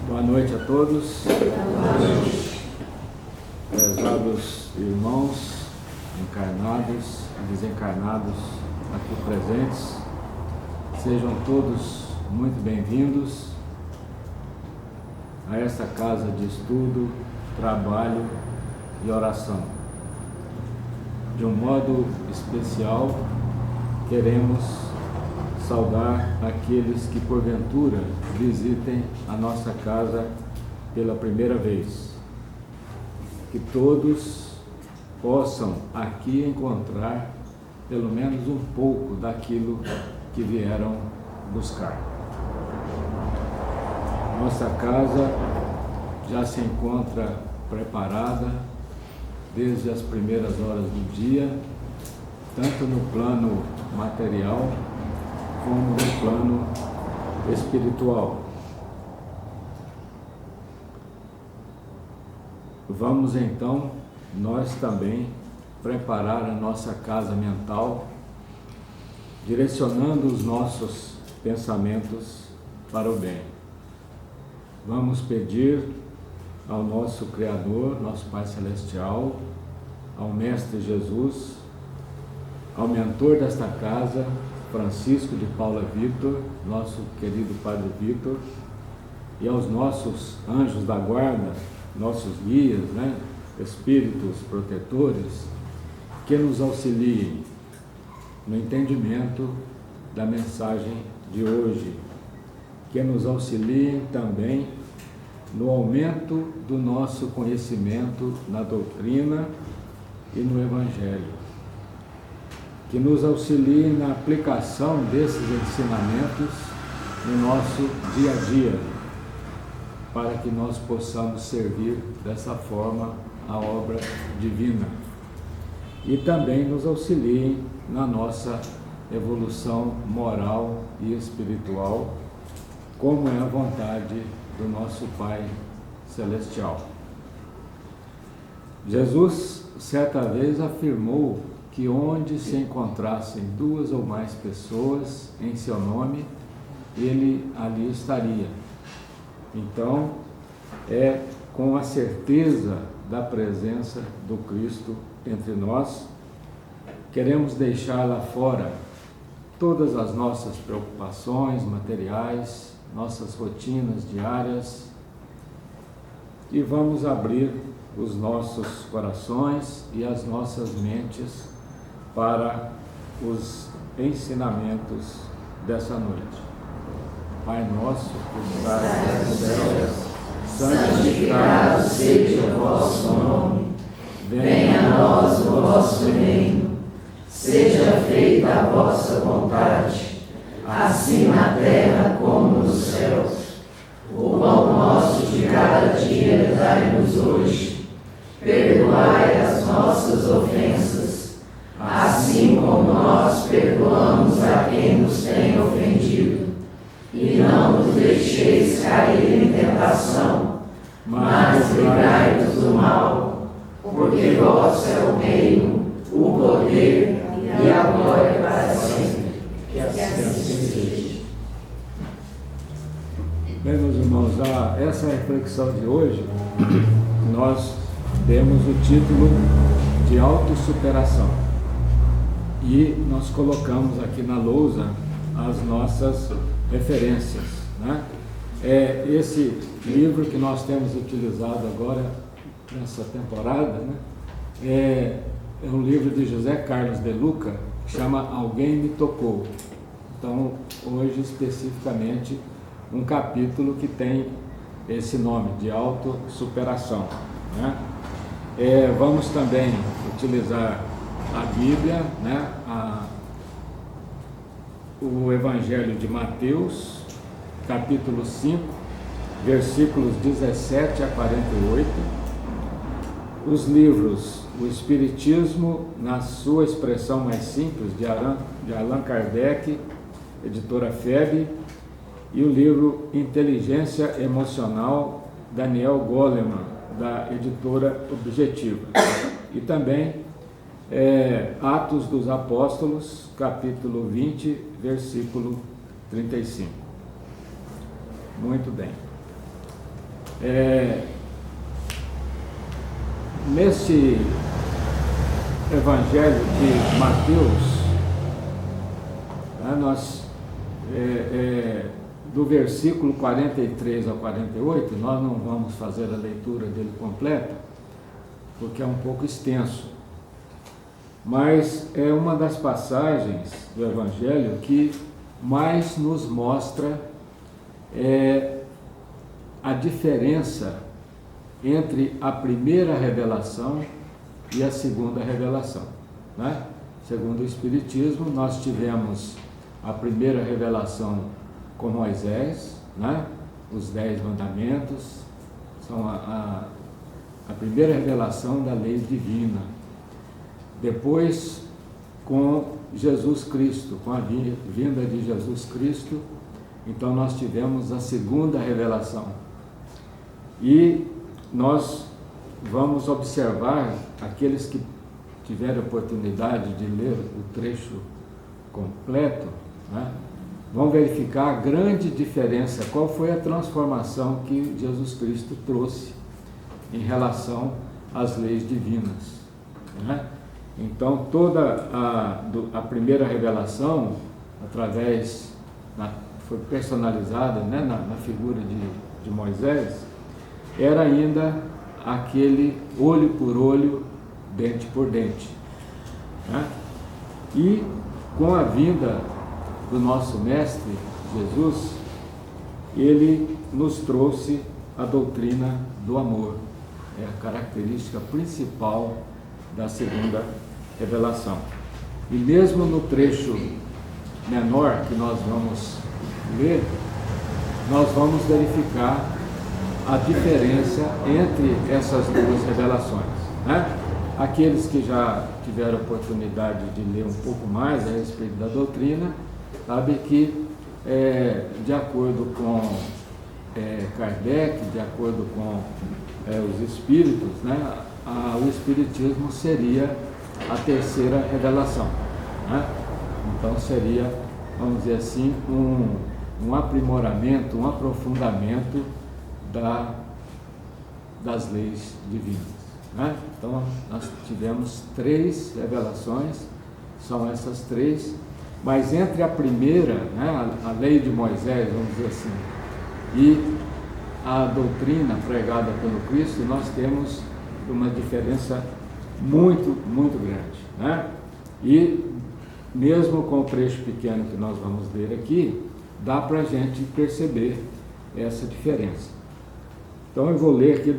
Boa noite a todos. Prezados irmãos, encarnados e desencarnados aqui presentes, sejam todos muito bem-vindos a esta casa de estudo, trabalho e oração. De um modo especial, queremos saudar aqueles que porventura visitem a nossa casa pela primeira vez. Que todos possam aqui encontrar pelo menos um pouco daquilo que vieram buscar. Nossa casa já se encontra preparada desde as primeiras horas do dia, tanto no plano material como no plano espiritual. Vamos então, nós também, preparar a nossa casa mental, direcionando os nossos pensamentos para o bem. Vamos pedir ao nosso Criador, nosso Pai Celestial, ao Mestre Jesus, ao mentor desta casa, Francisco de Paula Vitor, nosso querido Padre Vitor, e aos nossos anjos da guarda, nossos guias, espíritos protetores, que nos auxiliem no entendimento da mensagem de hoje, que nos auxiliem também no aumento do nosso conhecimento na doutrina e no Evangelho, que nos auxiliem na aplicação desses ensinamentos no nosso dia a dia, para que nós possamos servir dessa forma a obra divina, e também nos auxiliem na nossa evolução moral e espiritual, como é a vontade do nosso Pai Celestial. Jesus, certa vez, afirmou que onde se encontrassem duas ou mais pessoas em seu nome, ele ali estaria. Então, é com a certeza da presença do Cristo entre nós, queremos deixar lá fora todas as nossas preocupações materiais, nossas rotinas diárias, e vamos abrir os nossos corações e as nossas mentes para os ensinamentos dessa noite. Pai nosso, que estás nos céus, santificado seja o vosso nome, venha a nós o vosso reino, seja feita a vossa vontade, assim na terra como nos céus. O pão nosso de cada dia dai-nos hoje, perdoai as nossas ofensas, assim como nós perdoamos a quem nos tem ofendido. E não nos deixeis cair em tentação, mas livrai-nos do mal, porque vosso é o reino, o poder e a glória para sempre. Que assim seja. Bem, meus irmãos, essa reflexão de hoje, nós demos o título de autossuperação. E nós colocamos aqui na lousa as nossas referências, Esse livro que nós temos utilizado agora nessa temporada, é um livro de José Carlos de Luca, que chama Alguém Me Tocou. Então, hoje especificamente, um capítulo que tem esse nome de autossuperação, Vamos também utilizar a Bíblia, o Evangelho de Mateus, capítulo 5, versículos 17 a 48, os livros O Espiritismo, na sua expressão mais simples, de Allan Kardec, editora FEB, e o livro Inteligência Emocional, Daniel Goleman, da editora Objetiva, e também Atos dos Apóstolos, capítulo 20, versículo 35. Muito bem. Nesse Evangelho de Mateus, do versículo 43 ao 48, nós não vamos fazer a leitura dele completa, porque é um pouco extenso, mas é uma das passagens do Evangelho que mais nos mostra a diferença entre a primeira revelação e a segunda revelação, né? Segundo o Espiritismo, nós tivemos a primeira revelação com Moisés, né? Os 10 mandamentos são a primeira revelação da lei divina. Depois, com Jesus Cristo, com a vinda de Jesus Cristo, então nós tivemos a segunda revelação. E nós vamos observar, aqueles que tiverem oportunidade de ler o trecho completo, né, vão verificar a grande diferença, qual foi a transformação que Jesus Cristo trouxe em relação às leis divinas, né? Então, toda a primeira revelação, foi personalizada, né, na figura de Moisés, era ainda aquele olho por olho, dente por dente, né? E com a vinda do nosso Mestre Jesus, ele nos trouxe a doutrina do amor, é a característica principal da segunda revelação. E mesmo no trecho menor que nós vamos ler, nós vamos verificar a diferença entre essas duas revelações, né? Aqueles que já tiveram oportunidade de ler um pouco mais a respeito da doutrina, sabem que, de acordo com Kardec, de acordo com os espíritos, né, o espiritismo seria a terceira revelação, né? Então seria, vamos dizer assim, um aprimoramento, um aprofundamento das leis divinas, né? Então nós tivemos 3 revelações, são essas 3, mas entre a primeira, né, a lei de Moisés, vamos dizer assim, e a doutrina pregada pelo Cristo, nós temos uma diferença muito, muito grande, né? E mesmo com o trecho pequeno que nós vamos ler aqui, dá para a gente perceber essa diferença. Então eu vou ler aqui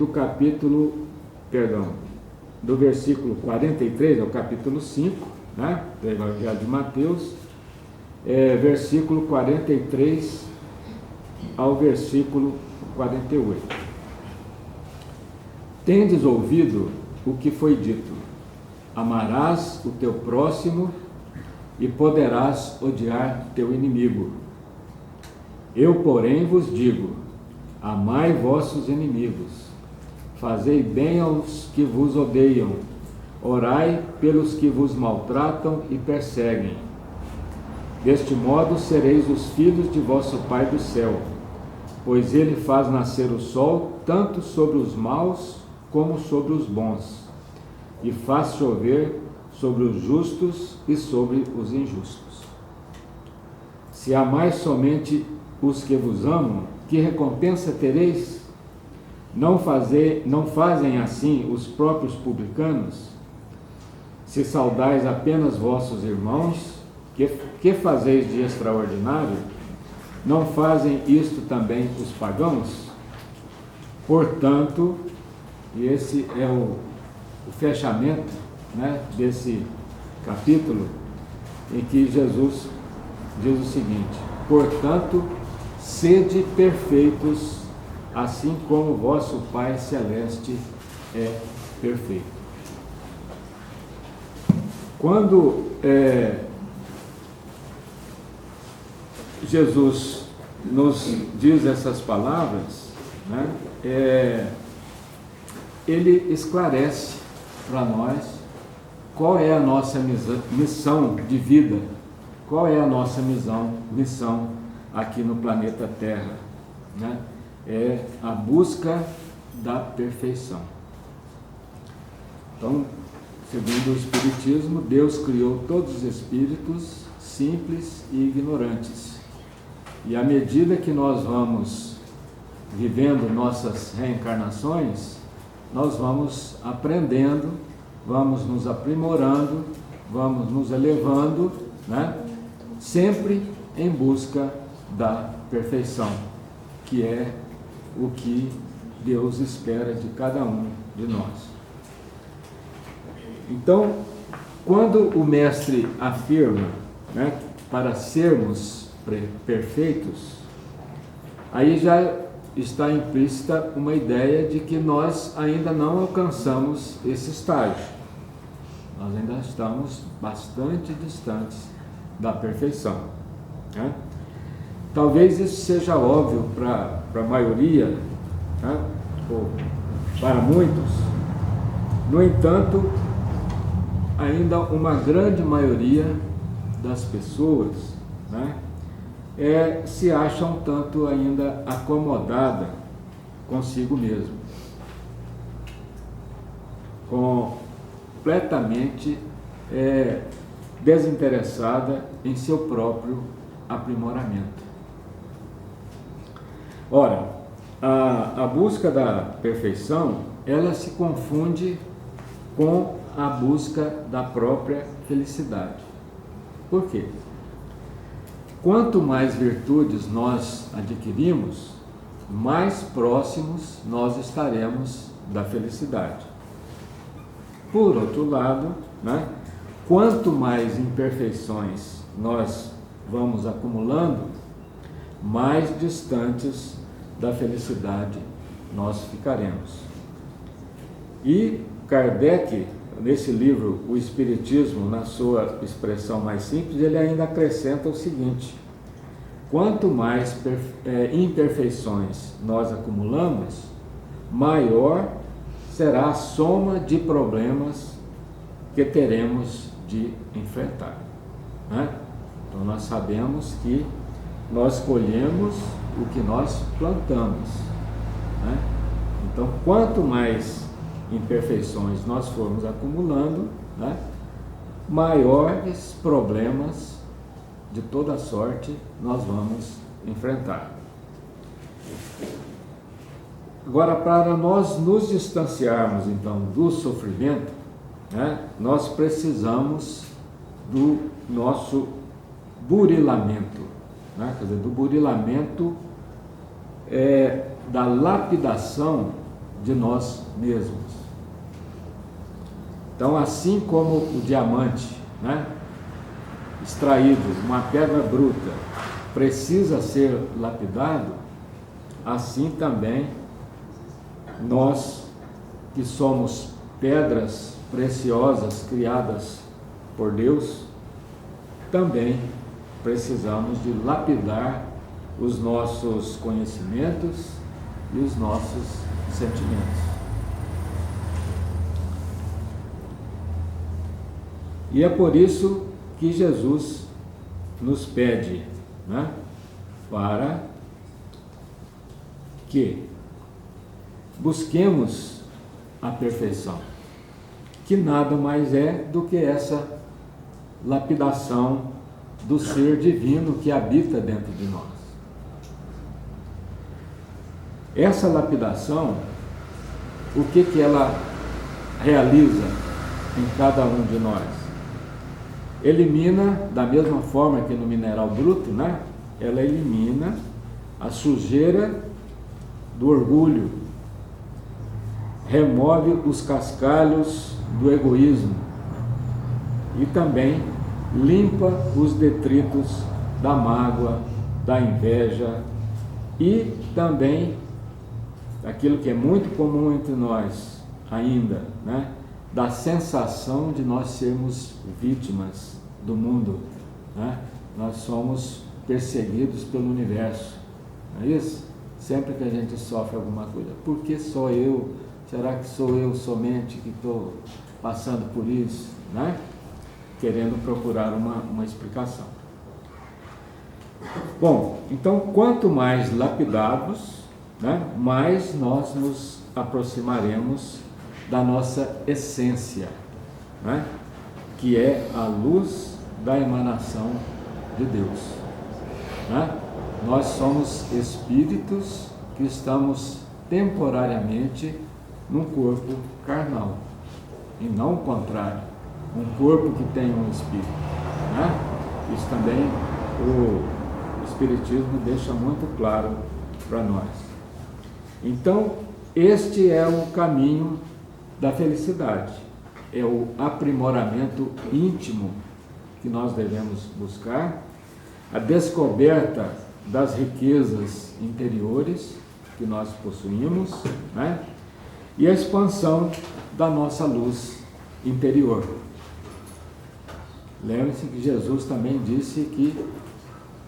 do versículo 43 ao capítulo 5, né, do Evangelho de Mateus, versículo 43 ao versículo 48. Tendes ouvido o que foi dito: amarás o teu próximo e poderás odiar teu inimigo. Eu, porém, vos digo: amai vossos inimigos, fazei bem aos que vos odeiam, orai pelos que vos maltratam e perseguem. Deste modo sereis os filhos de vosso Pai do céu, pois ele faz nascer o sol tanto sobre os maus como sobre os bons, e faz chover sobre os justos e sobre os injustos. Se amais somente os que vos amam, que recompensa tereis? Não fazem assim os próprios publicanos? Se saudais apenas vossos irmãos, que fazeis de extraordinário? Não fazem isto também os pagãos? Portanto, e esse é o fechamento, né, desse capítulo, em que Jesus diz o seguinte: portanto, sede perfeitos, assim como vosso Pai Celeste é perfeito. Quando Jesus nos diz essas palavras, né, ele esclarece para nós qual é a nossa missão de vida, qual é a nossa missão aqui no planeta Terra, né? é a busca da perfeição. Então, segundo o Espiritismo, Deus criou todos os espíritos simples e ignorantes. E à medida que nós vamos vivendo nossas reencarnações, nós vamos aprendendo, vamos nos aprimorando, vamos nos elevando, né? Sempre em busca da perfeição, que é o que Deus espera de cada um de nós. Então, quando o mestre afirma, né, para sermos perfeitos, aí já está implícita uma ideia de que nós ainda não alcançamos esse estágio. Nós ainda estamos bastante distantes da perfeição, né? Talvez isso seja óbvio para a maioria, né, ou para muitos. No entanto, ainda uma grande maioria das pessoas, né, se acha um tanto ainda acomodada consigo mesmo, completamente desinteressada em seu próprio aprimoramento. Ora, a busca da perfeição, ela se confunde com a busca da própria felicidade. Por quê? Quanto mais virtudes nós adquirimos, mais próximos nós estaremos da felicidade. Por outro lado, né, quanto mais imperfeições nós vamos acumulando, mais distantes da felicidade nós ficaremos. E Kardec, nesse livro, O Espiritismo, na sua expressão mais simples, ele ainda acrescenta o seguinte: quanto mais imperfeições nós acumulamos, maior será a soma de problemas que teremos de enfrentar, né? Então nós sabemos que nós colhemos o que nós plantamos, né? Então, quanto mais imperfeições nós formos acumulando, né, maiores problemas de toda sorte nós vamos enfrentar. Agora, para nós nos distanciarmos então do sofrimento, né, nós precisamos do nosso burilamento, né, quer dizer, do burilamento da lapidação de nós mesmos. Então, assim como o diamante, né, extraído, uma pedra bruta, precisa ser lapidado, assim também nós que somos pedras preciosas criadas por Deus, também precisamos de lapidar os nossos conhecimentos e os nossos sentimentos. E é por isso que Jesus nos pede, né, para que busquemos a perfeição, que nada mais é do que essa lapidação do ser divino que habita dentro de nós. Essa lapidação, o que ela realiza em cada um de nós? Elimina, da mesma forma que no mineral bruto, né? Ela elimina a sujeira do orgulho, remove os cascalhos do egoísmo e também limpa os detritos da mágoa, da inveja e também aquilo que é muito comum entre nós ainda, né? Da sensação de nós sermos vítimas do mundo, né? Nós somos perseguidos pelo universo, não é isso? Sempre que a gente sofre alguma coisa, por que só eu? Será que sou eu somente que estou passando por isso, né? Querendo procurar uma explicação. Bom, então quanto mais lapidados, né? Mais nós nos aproximaremos da nossa essência, né? Que é a luz da emanação de Deus, né? Nós somos espíritos que estamos temporariamente num corpo carnal, e não o contrário, um corpo que tem um espírito, né? Isso também o Espiritismo deixa muito claro para nós. Então, este é o caminho da felicidade, é o aprimoramento íntimo que nós devemos buscar, a descoberta das riquezas interiores que nós possuímos, né? E a expansão da nossa luz interior. Lembre-se que Jesus também disse que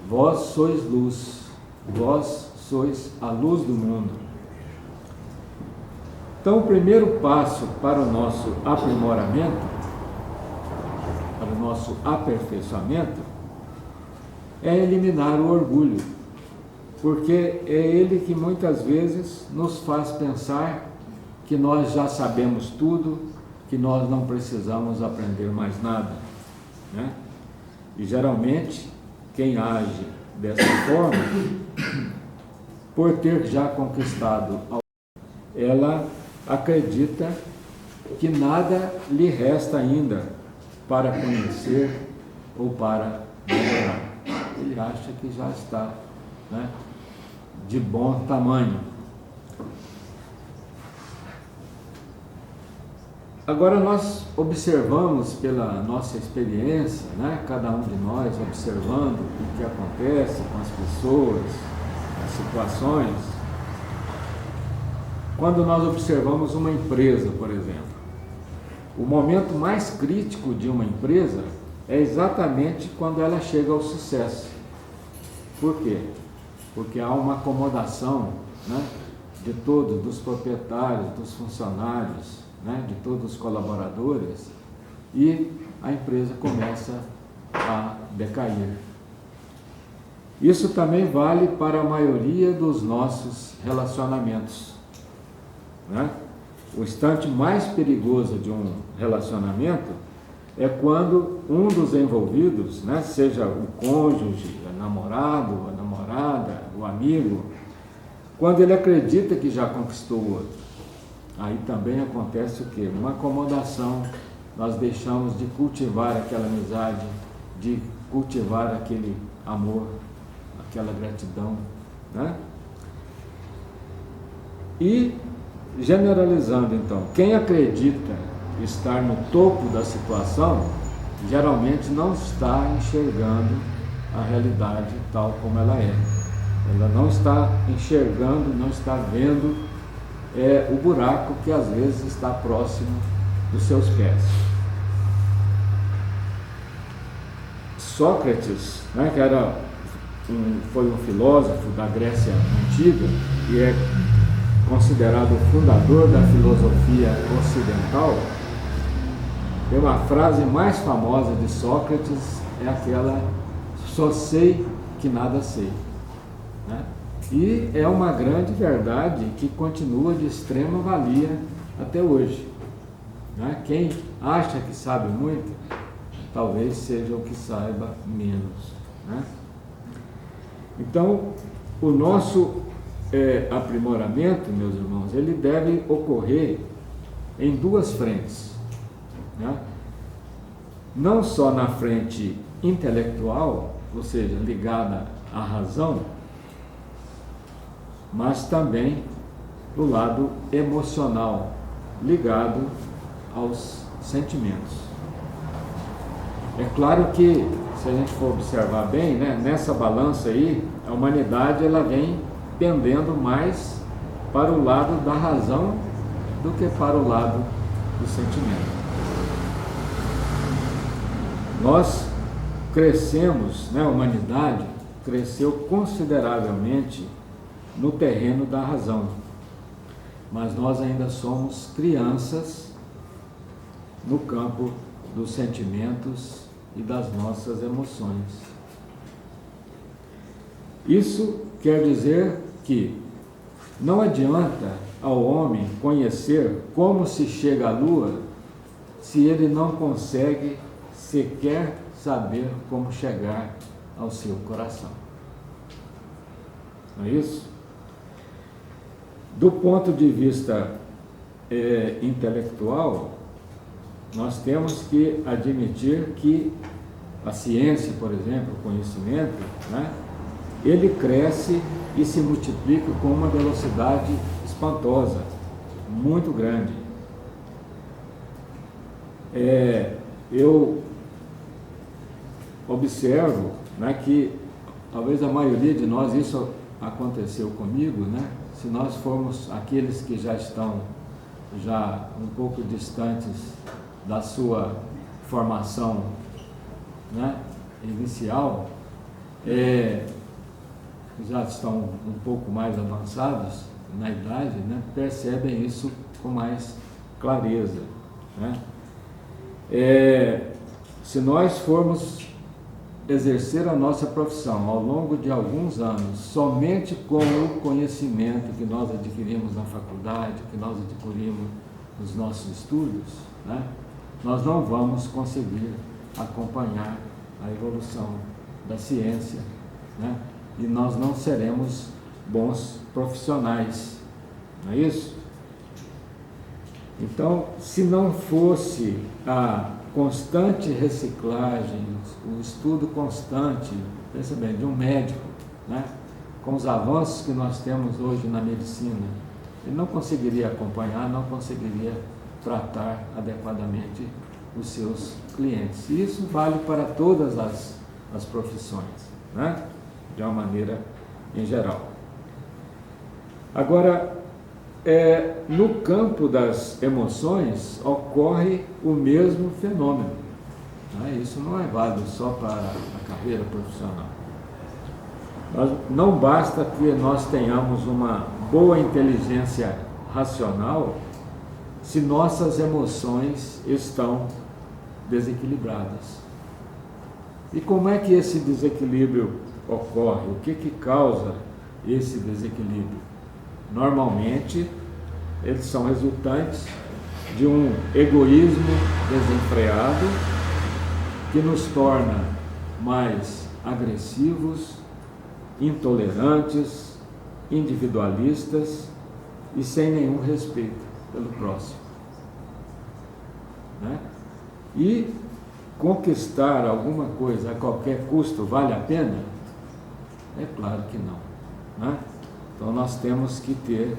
vós sois luz, vós sois a luz do mundo. Então, o primeiro passo para o nosso aprimoramento, para o nosso aperfeiçoamento, é eliminar o orgulho, porque é ele que muitas vezes nos faz pensar que nós já sabemos tudo, que nós não precisamos aprender mais nada, né? E geralmente quem age dessa forma, por ter já conquistado, ela acredita que nada lhe resta ainda para conhecer ou para melhorar. Ele acha que já está, né, de bom tamanho. Agora nós observamos pela nossa experiência, né, cada um de nós observando o que acontece com as pessoas, as situações. Quando nós observamos uma empresa, por exemplo, o momento mais crítico de uma empresa é exatamente quando ela chega ao sucesso. Por quê? Porque há uma acomodação, né, de todos, dos proprietários, dos funcionários, né, de todos os colaboradores, e a empresa começa a decair. Isso também vale para a maioria dos nossos relacionamentos, né? O instante mais perigoso de um relacionamento é quando um dos envolvidos, né, seja o cônjuge, o namorado, a namorada, o amigo, quando ele acredita que já conquistou o outro. Aí também acontece o quê? Uma acomodação, nós deixamos de cultivar aquela amizade, de cultivar aquele amor, aquela gratidão, né? E, generalizando então, quem acredita estar no topo da situação, geralmente não está enxergando a realidade tal como ela é. Ela não está enxergando, não está vendo o buraco que às vezes está próximo dos seus pés. Sócrates, né, que foi um filósofo da Grécia Antiga e é considerado o fundador da filosofia ocidental, tem uma frase mais famosa de Sócrates, é aquela: só sei que nada sei, né? E é uma grande verdade que continua de extrema valia até hoje, né? Quem acha que sabe muito, talvez seja o que saiba menos, né? Então, o nosso aprimoramento, meus irmãos, ele deve ocorrer em duas frentes, né? Não só na frente intelectual, ou seja, ligada à razão, mas também do lado emocional, ligado aos sentimentos. É claro que, se a gente for observar bem, né, nessa balança aí, a humanidade ela vem pendendo mais para o lado da razão do que para o lado do sentimento. Nós crescemos, né, a humanidade cresceu consideravelmente no terreno da razão, mas nós ainda somos crianças no campo dos sentimentos e das nossas emoções. Isso quer dizer que Não adianta ao homem conhecer como se chega à Lua se ele não consegue sequer saber como chegar ao seu coração. Não é isso? Do ponto de vista intelectual, nós temos que admitir que a ciência, por exemplo, o conhecimento, né, ele cresce e se multiplica com uma velocidade espantosa, muito grande. Eu observo, né, que talvez a maioria de nós, isso aconteceu comigo, né, se nós formos aqueles que já estão um pouco distantes da sua formação, né, inicial, já estão um pouco mais avançados na idade, né, percebem isso com mais clareza, né? Se nós formos exercer a nossa profissão ao longo de alguns anos somente com o conhecimento que nós adquirimos na faculdade, que nós adquirimos nos nossos estudos, né, nós não vamos conseguir acompanhar a evolução da ciência, né, e nós não seremos bons profissionais, não é isso? Então, se não fosse a constante reciclagem, o estudo constante, pensa bem, de um médico, né, com os avanços que nós temos hoje na medicina, ele não conseguiria acompanhar, não conseguiria tratar adequadamente os seus clientes. E isso vale para todas as profissões, né, de uma maneira em geral. Agora, no campo das emoções ocorre o mesmo fenômeno, né? Isso não é válido só para a carreira profissional. Não basta que nós tenhamos uma boa inteligência racional se nossas emoções estão desequilibradas. E como é que esse desequilíbrio ocorre? O que causa esse desequilíbrio? Normalmente, eles são resultantes de um egoísmo desenfreado que nos torna mais agressivos, intolerantes, individualistas e sem nenhum respeito pelo próximo, né? E conquistar alguma coisa a qualquer custo vale a pena? É claro que não, né? Então nós temos que ter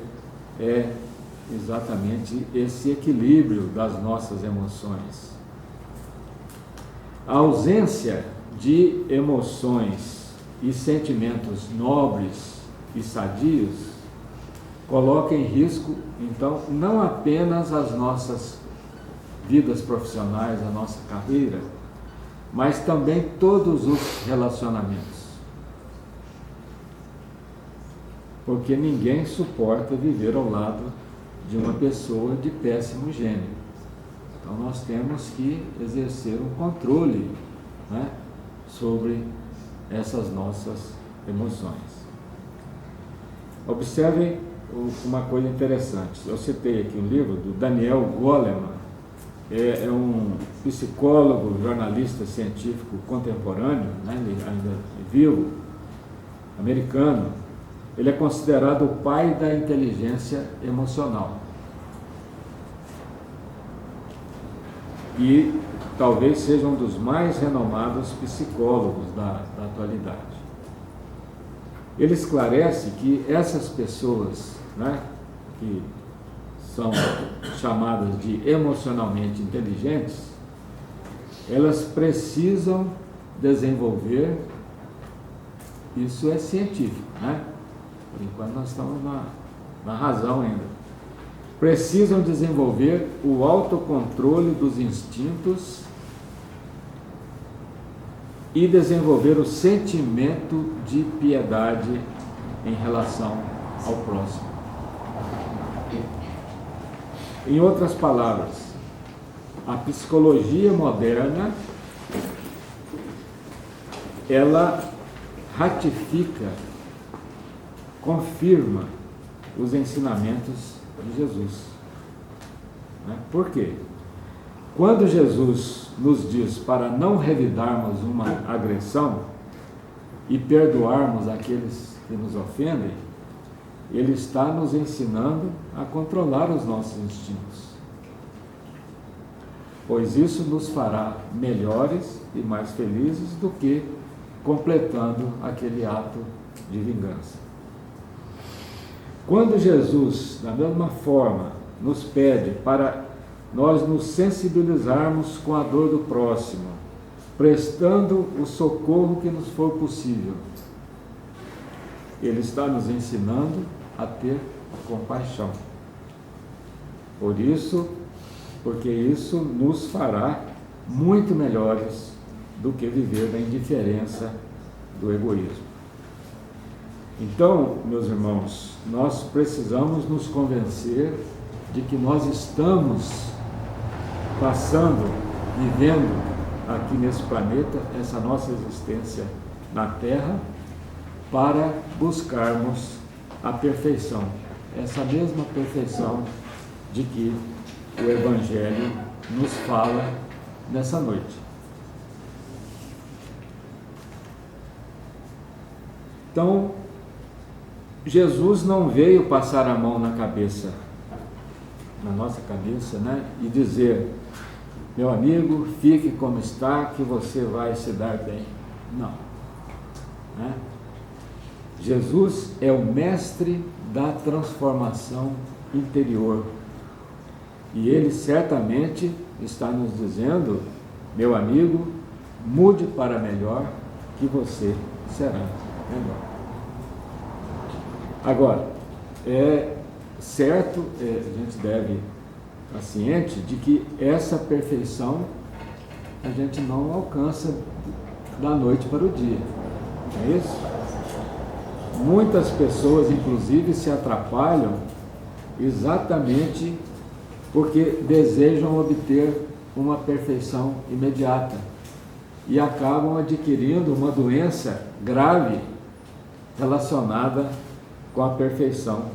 exatamente esse equilíbrio das nossas emoções. A ausência de emoções e sentimentos nobres e sadios coloca em risco, então, não apenas as nossas vidas profissionais, a nossa carreira, mas também todos os relacionamentos. Porque ninguém suporta viver ao lado de uma pessoa de péssimo gênio. Então nós temos que exercer um controle, né, sobre essas nossas emoções. Observem uma coisa interessante. Eu citei aqui um livro do Daniel Goleman, é um psicólogo, jornalista científico contemporâneo, né, ele ainda é vivo, americano. Ele é considerado o pai da inteligência emocional. E talvez seja um dos mais renomados psicólogos da atualidade. Ele esclarece que essas pessoas, né, que são chamadas de emocionalmente inteligentes, elas precisam desenvolver, isso é científico, né? Por enquanto nós estamos na razão ainda. Precisam desenvolver o autocontrole dos instintos e desenvolver o sentimento de piedade em relação ao próximo. Em outras palavras, a psicologia moderna, ela ratifica, confirma os ensinamentos de Jesus. Né? Por quê? Quando Jesus nos diz para não revidarmos uma agressão e perdoarmos aqueles que nos ofendem, Ele está nos ensinando a controlar os nossos instintos, pois isso nos fará melhores e mais felizes do que completando aquele ato de vingança. Quando Jesus, da mesma forma, nos pede para nós nos sensibilizarmos com a dor do próximo, prestando o socorro que nos for possível, Ele está nos ensinando a ter compaixão. Porque isso nos fará muito melhores do que viver da indiferença, do egoísmo. Então, meus irmãos, nós precisamos nos convencer de que nós estamos vivendo aqui nesse planeta, essa nossa existência na Terra, para buscarmos a perfeição, essa mesma perfeição de que o Evangelho nos fala nessa noite. Então, Jesus não veio passar a mão na nossa cabeça, né? E dizer: meu amigo, fique como está, que você vai se dar bem. Não. Né? Jesus é o mestre da transformação interior. E Ele certamente está nos dizendo: meu amigo, mude para melhor, que você será melhor. Agora, é certo, a gente deve estar ciente de que essa perfeição a gente não alcança da noite para o dia, não é isso? Muitas pessoas, inclusive, se atrapalham exatamente porque desejam obter uma perfeição imediata e acabam adquirindo uma doença grave relacionada com a perfeição,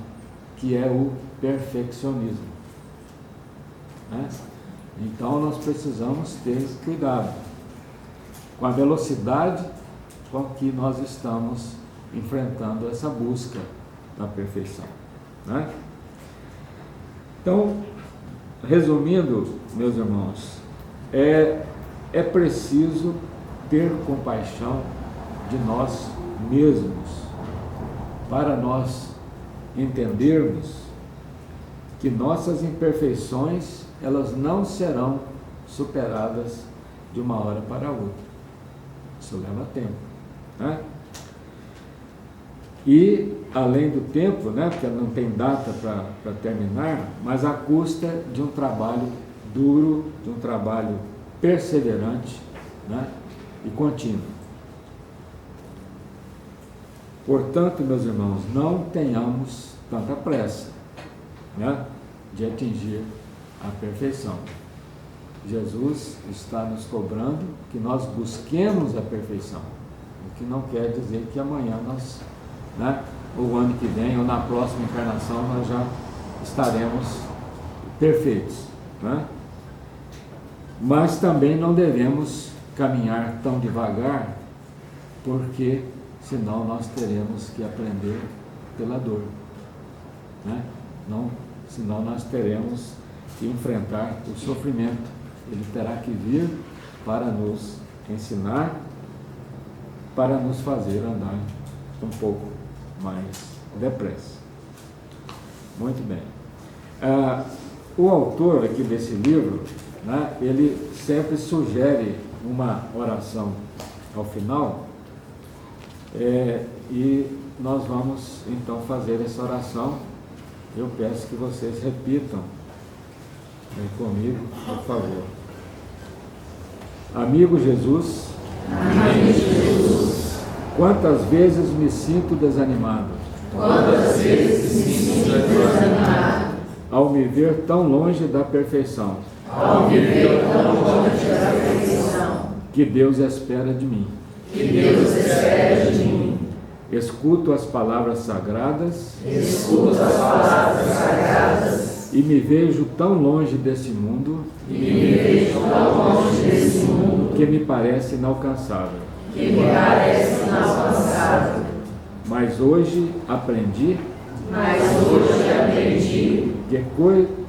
que é o perfeccionismo. Né? Então nós precisamos ter cuidado com a velocidade com que nós estamos enfrentando essa busca da perfeição. Né? Então, resumindo, meus irmãos, é preciso ter compaixão de nós mesmos, para nós entendermos que nossas imperfeições, elas não serão superadas de uma hora para outra. Isso leva tempo, né? E, além do tempo, né, porque não tem data para terminar, mas à custa de um trabalho duro, de um trabalho perseverante, né, e contínuo. Portanto, meus irmãos, não tenhamos tanta pressa, né, de atingir a perfeição. Jesus está nos cobrando que nós busquemos a perfeição, o que não quer dizer que amanhã nós, né, ou ano que vem, ou na próxima encarnação, nós já estaremos perfeitos, né? Mas também não devemos caminhar tão devagar, porque senão nós teremos que aprender pela dor, né? Senão nós teremos que enfrentar o sofrimento. Ele terá que vir para nos ensinar, para nos fazer andar um pouco mais depressa. Muito bem. O autor aqui desse livro, né, ele sempre sugere uma oração ao final, e nós vamos então fazer essa oração. Eu peço que vocês repitam comigo, por favor. Amigo Jesus, quantas vezes me sinto desanimado, ao me ver tão longe da perfeição, que Deus espera de mim. Escuto as palavras sagradas. Escuto as palavras sagradas. E me vejo tão longe desse mundo. E me vejo tão longe desse mundo. Que me parece inalcançável. Que me parece inalcançável. Mas hoje aprendi. Mas hoje aprendi. Que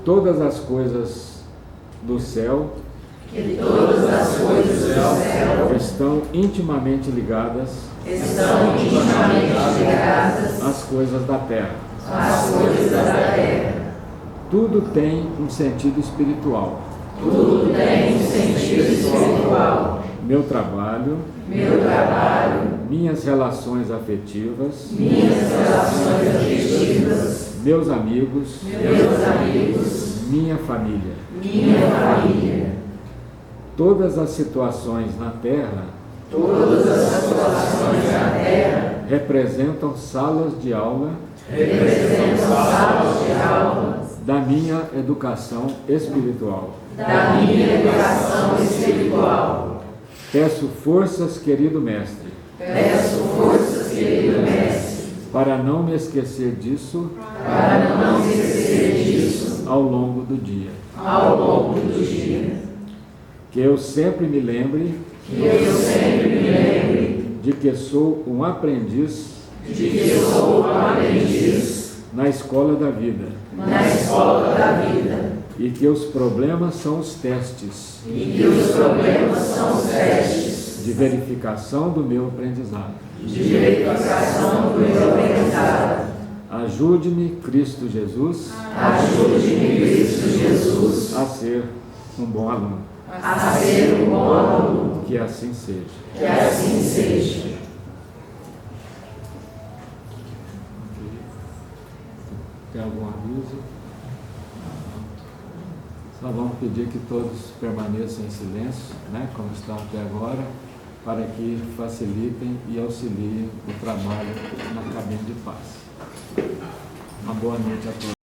todas as coisas do céu. Que todas as coisas do céu. Estão intimamente ligadas. Estão intimamente ligadas. Às coisas da terra. Às coisas da terra. Tudo tem um sentido espiritual. Tudo tem um sentido espiritual. Meu trabalho. Meu trabalho. Minhas relações afetivas. Minhas relações afetivas. Meus amigos. Meus amigos. Minha família. Minha família. Todas as situações na terra. Todas as situações na terra. Representam salas de aula. Representam salas de aula. Da minha educação espiritual. Da minha educação espiritual. Peço forças, querido mestre. Peço forças, querido mestre. Para não me esquecer disso. Para não me esquecer disso. Ao longo do dia. Ao longo do dia. Que eu sempre me lembre. Que eu sempre me lembre. De que sou um aprendiz. De que sou um aprendiz. Na escola da vida. Na escola da vida. E que os problemas são os testes. E que os problemas são os testes. De verificação do meu aprendizado. De verificação do meu aprendizado. Ajude-me, Cristo Jesus. Ajude-me, Cristo Jesus. A ser um bom aluno. A ser um bom aluno. Que assim seja. Que assim seja. Tem algum aviso? Só vamos pedir que todos permaneçam em silêncio, né, como estão até agora, para que facilitem e auxiliem o trabalho na cabine de paz. Uma boa noite a todos.